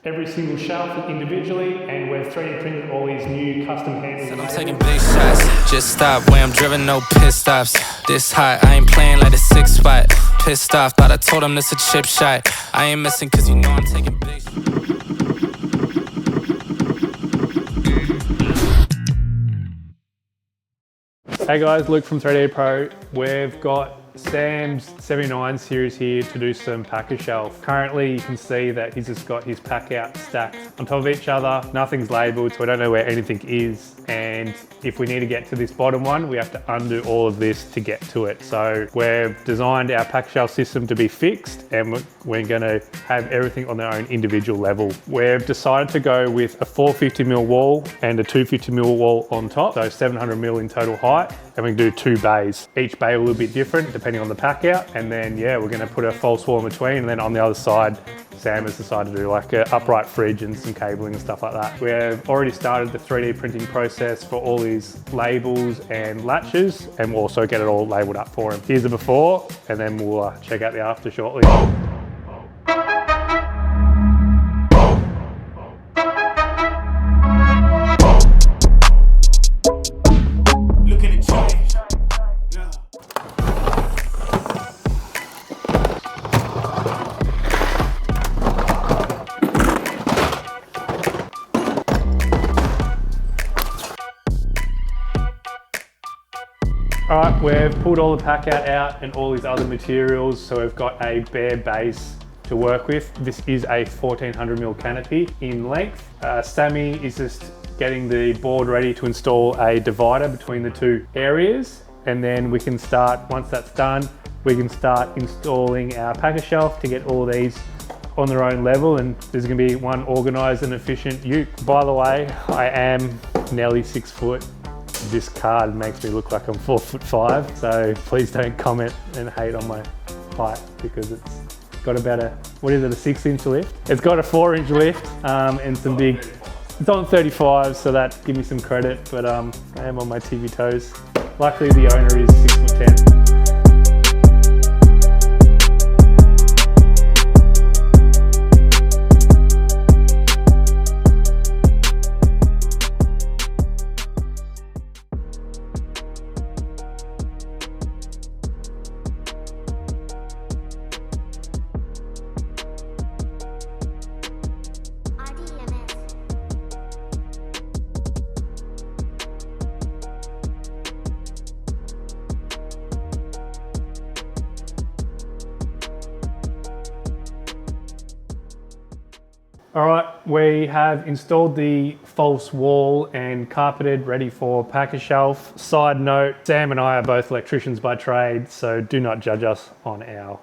every single shelf individually, and we've 3D printed all these new custom handles. I'm taking big shots, just stop where I'm driven, no pit stops. This hot, I ain't playing like a 6 spot. Pissed off, thought I told him this a chip shot. I ain't missing cause you know I'm taking big shots. Hey guys, Luke from 3D Pro. We've got Sam's 79 series here to do some packashelf. Currently you can see that he's just got his Packout stacked on top of each other. Nothing's labelled, so we don't know where anything is. And if we need to get to this bottom one, we have to undo all of this to get to it. So we've designed our packashelf system to be fixed, and we're gonna have everything on their own individual level. We've decided to go with a 450mm wall and a 250mm wall on top, so 700mm in total height. And we can do 2 bays. Each bay will be a little bit different depending on the pack out. And then yeah, we're gonna put a false wall in between, and then on the other side, Sam has decided to do like an upright fridge and some cabling and stuff like that. We've already started the 3D printing process for all these labels and latches, and we'll also get it all labeled up for him. Here's the before, and then we'll check out the after shortly. All right, we've pulled all the Packout out and all these other materials, so we've got a bare base to work with. This is a 1400mm canopy in length. Sammy is just getting the board ready to install a divider between the 2 areas, and then we can start, once that's done, we can start installing our packashelf to get all these on their own level, and there's gonna be one organised and efficient ute. By the way, I am nearly 6 foot. This card makes me look like I'm 4'5", so please don't comment and hate on my height, because it's got about a, what is it, a 6-inch lift? It's got a 4-inch lift and some big, it's on 35, so that give me some credit, but I am on my tippy toes. Luckily the owner is 6'10". All right, we have installed the false wall and carpeted, ready for packashelf. Side note, Sam and I are both electricians by trade, so do not judge us on our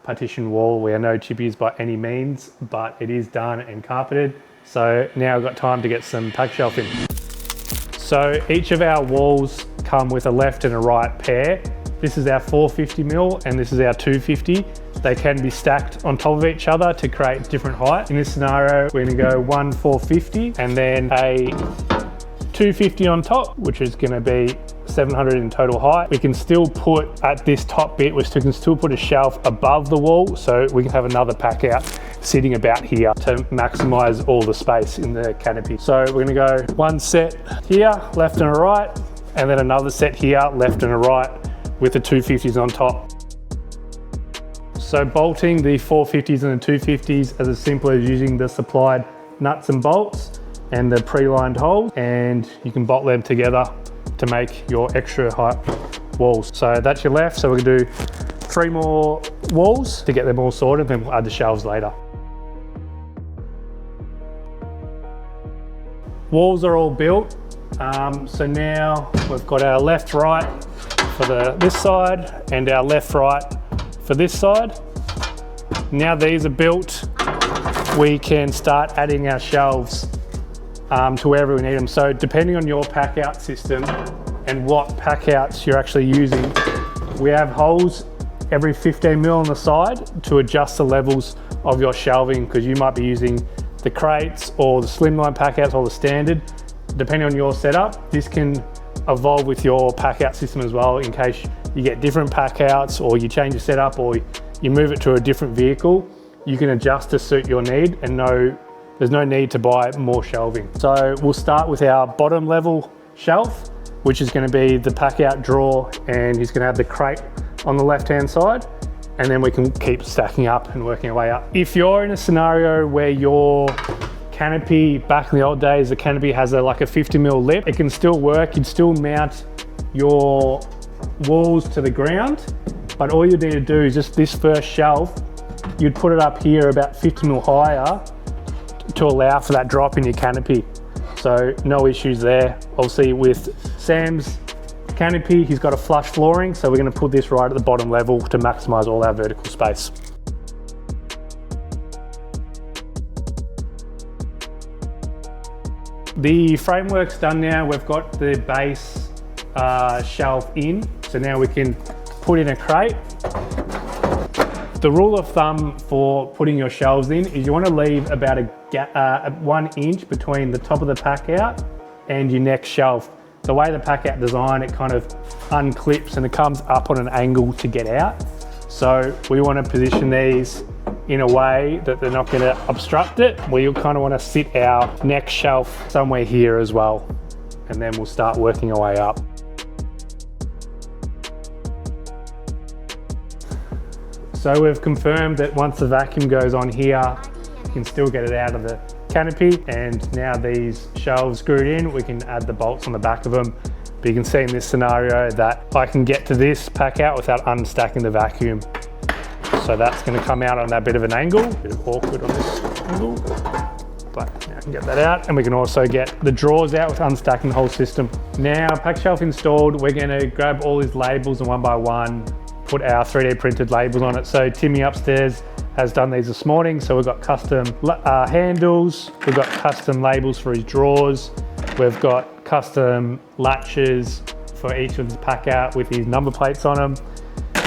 partition wall. We are no chippies by any means, but it is done and carpeted. So now I've got time to get some packashelf in. So each of our walls come with a left and a right pair. This is our 450mm and this is our 250. They can be stacked on top of each other to create different heights. In this scenario, we're gonna go one 450 and then a 250 on top, which is gonna be 700 in total height. We can still put, at this top bit, we can still put a shelf above the wall, so we can have another pack out sitting about here to maximize all the space in the canopy. So we're gonna go one set here, left and a right, and then another set here, left and a right, with the 250s on top. So bolting the 450s and the 250s as simple as using the supplied nuts and bolts and the pre-lined holes, and you can bolt them together to make your extra height walls. So that's your left, so we're gonna do 3 more walls to get them all sorted, then we'll add the shelves later. Walls are all built, so now we've got our left, right for this side and our left, right for this side. Now these are built, we can start adding our shelves to wherever we need them. So depending on your Packout system and what Packouts you're actually using, we have holes every 15mm on the side to adjust the levels of your shelving, because you might be using the crates or the slimline Packouts or the standard. Depending on your setup, this can evolve with your Packout system as well, in case you get different Packouts or you change your setup or you move it to a different vehicle. you can adjust to suit your need, and there's no need to buy more shelving. So we'll start with our bottom level shelf, which is going to be the pack out drawer, and he's going to have the crate on the left hand side, and then we can keep stacking up and working our way up. If you're in a scenario where your canopy, back in the old days, the canopy has like a 50mm lip, it can still work. You'd still mount your walls to the ground, but all you need to do is just this first shelf, you'd put it up here about 50mm higher to allow for that drop in your canopy. So no issues there. Obviously with Sam's canopy, he's got a flush flooring, so we're going to put this right at the bottom level to maximize all our vertical space. The framework's done now. We've got the base shelf in, so now we can put in a crate. The rule of thumb for putting your shelves in is you want to leave about a 1 inch between the top of the pack out and your next shelf. The way the pack out design, it kind of unclips and it comes up on an angle to get out. So we want to position these in a way that they're not going to obstruct it. We kind of want to sit our next shelf somewhere here as well, and then we'll start working our way up. So we've confirmed that once the vacuum goes on here, you can still get it out of the canopy, and now these shelves screwed in, we can add the bolts on the back of them. But you can see in this scenario that I can get to this pack out without unstacking the vacuum. So that's going to come out on that bit of an angle, a bit of awkward on this angle, but now I can get that out, and we can also get the drawers out with unstacking the whole system. Now pack shelf installed, we're going to grab all these labels and one by one put our 3D printed labels on it. So Timmy upstairs has done these this morning. So we've got custom handles, we've got custom labels for his drawers, we've got custom latches for each of the pack out with his number plates on them.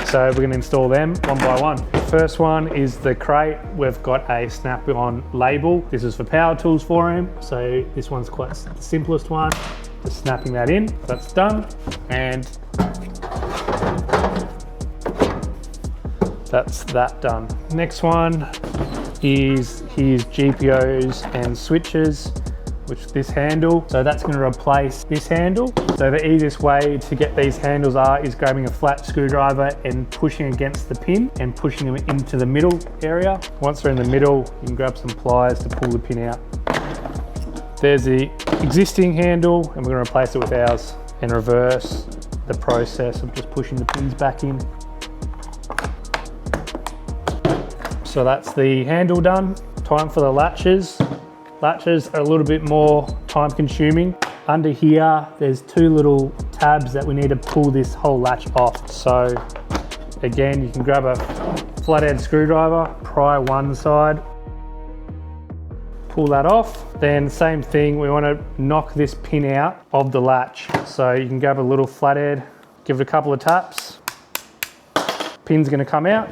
So we're going to install them one by one. First one is the crate. We've got a snap-on label. This is for power tools for him. So this one's quite the simplest one. Just snapping that in, that's done. And that's that done. Next one is his GPOs and switches, which is this handle. So that's going to replace this handle. So the easiest way to get these handles is grabbing a flat screwdriver and pushing against the pin and pushing them into the middle area. Once they're in the middle, you can grab some pliers to pull the pin out. There's the existing handle, and we're going to replace it with ours and reverse the process of just pushing the pins back in. So that's the handle done. Time for the latches. Latches are a little bit more time consuming. Under here, there's two little tabs that we need to pull this whole latch off. So again, you can grab a flathead screwdriver, pry one side, pull that off. Then same thing, we want to knock this pin out of the latch. So you can grab a little flathead, give it a couple of taps. Pin's going to come out.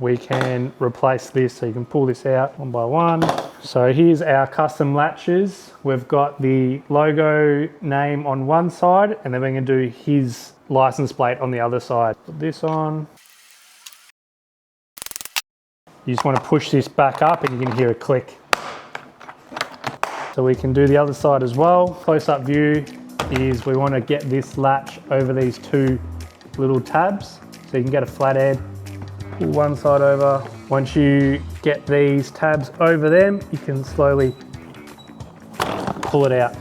We can replace this, so you can pull this out one by one. So here's our custom latches. We've got the logo name on one side, and then we're going to do his license plate on the other side. Put this on. You just want to push this back up and you can hear a click. So we can do the other side as well. Close-up view is we want to get this latch over these two little tabs. So you can get a flathead, pull one side over. Once you get these tabs over them, you can slowly pull it out.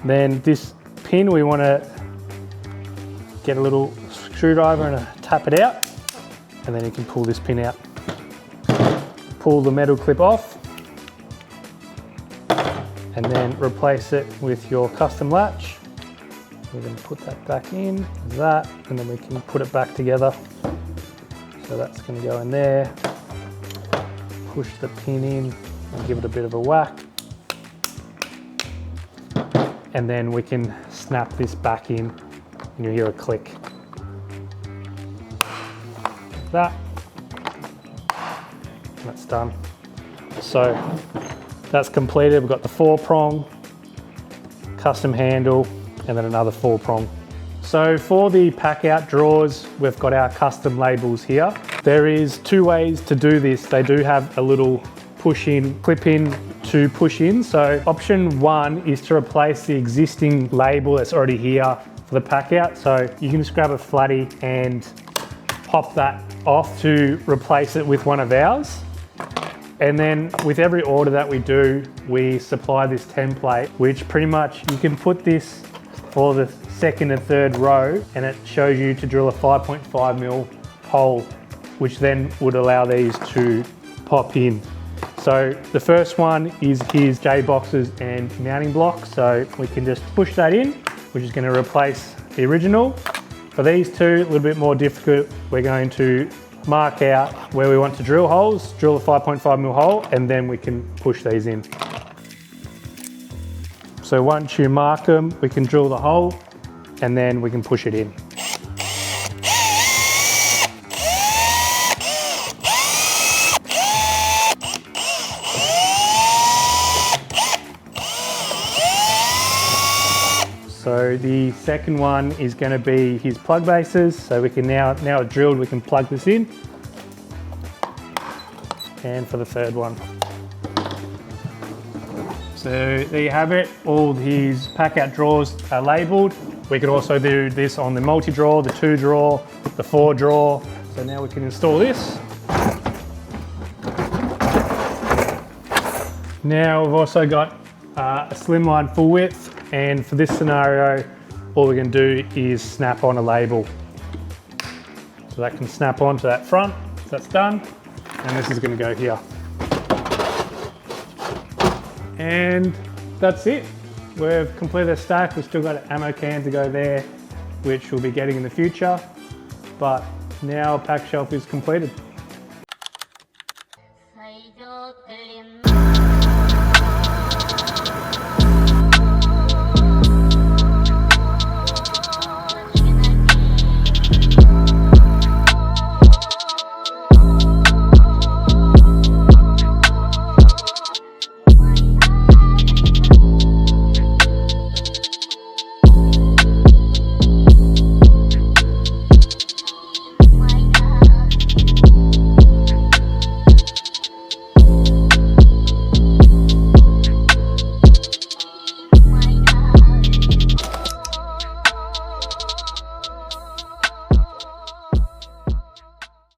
Then this pin, we want to get a little screwdriver and tap it out, and then you can pull this pin out. Pull the metal clip off, and then replace it with your custom latch. We're going to put that back in, that, and then we can put it back together. So that's going to go in there, push the pin in and give it a bit of a whack. And then we can snap this back in and you'll hear a click. That. And that's done. So that's completed. We've got the 4-prong, custom handle, and then another 4-prong. So for the pack out drawers, we've got our custom labels here. There is two ways to do this. They do have a little push-in, clip-in to push in. So option one is to replace the existing label that's already here for the pack out. So you can just grab a flatty and pop that off to replace it with one of ours. And then with every order that we do, we supply this template, which pretty much you can put this for the second and third row, and it shows you to drill a 5.5mm hole, which then would allow these to pop in. So the first one is his J boxes and mounting block. So we can just push that in, which is going to replace the original. For these two, a little bit more difficult, we're going to mark out where we want to drill holes, drill a 5.5mm hole, and then we can push these in. So once you mark them, we can drill the hole and then we can push it in. So the second one is going to be his plug bases. So we can now it's drilled, we can plug this in. And for the third one. So there you have it. All his pack out drawers are labeled. We can also do this on the multi-drawer, the 2-drawer, the 4-drawer. So now we can install this. Now we've also got a slimline full width. And for this scenario, all we can do is snap on a label. So that can snap onto that front, so that's done. And this is gonna go here. And that's it. We've completed a stack. We've still got an ammo can to go there, which we'll be getting in the future. But now pack shelf is completed.